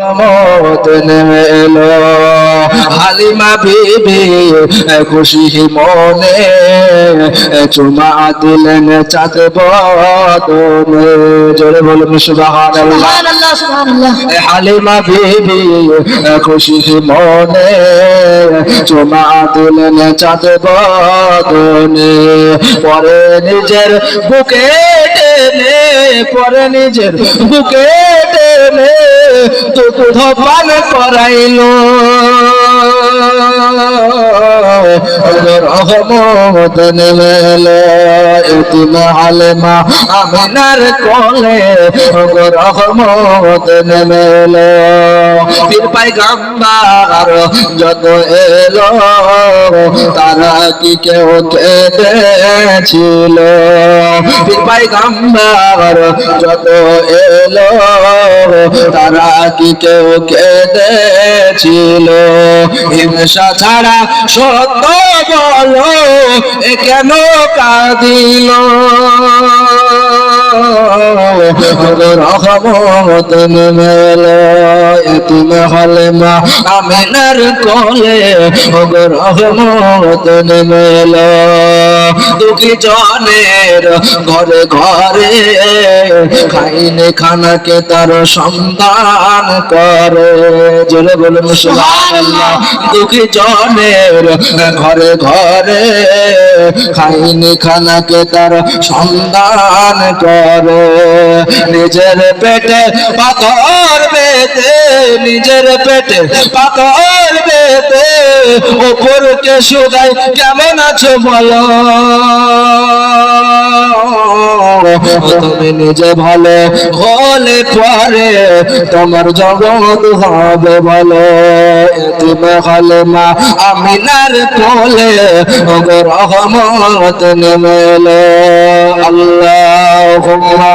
মত নেমে এলো হালিমা বিবি খুশি মনে চুমা দিলেন চাঁদ বদনে জোরে বলুন সুবহানাল্লাহ সুবহানাল্লাহ সুবহানাল্লাহ। হালিমা বিবি খুশি মনে চুমা দিলেন চাঁদ বদনে পরে নিজের বুকে টেনে পরে নিজের বুকে টেনে দুধ পান করাইলো রহমত নেমে এলো এতিম হালিমা আমিনার কোলে রহমত নেমে এলো পীর পয়গম্বর যত এলো তারা কি কেউ কেঁদেছিল পীর পয়গম্বর যত এলো তারা কি কেউ কেঁদেছিল হিংসা ছাড়া সত্য বলো এ কেন কাঁদিল রহমত নেমে এলো এতিম হালিমা আমিনার কোলে রহমত নেমে এলো দুঃখী জনের ঘরে ঘরে খাইলে খানাকে তার সন্ধান করে জোরে বলুন সুবহানাল্লাহ দুঃখী জনের ঘরে ঘরে খাইনি খানাকে তার সন্ধান করে নিজের পেটে পাথর বেঁধে নিজের পেটে পাথর বেঁধে উপরকে শুধাই কেমন আছো বলো তুমি নিজে ভালো হলে পরে তোমার জগৎ হবে ভালো এতিম হালিমা আমিনার কোলে রহমত নেমে এলো আল্লাহুম্মা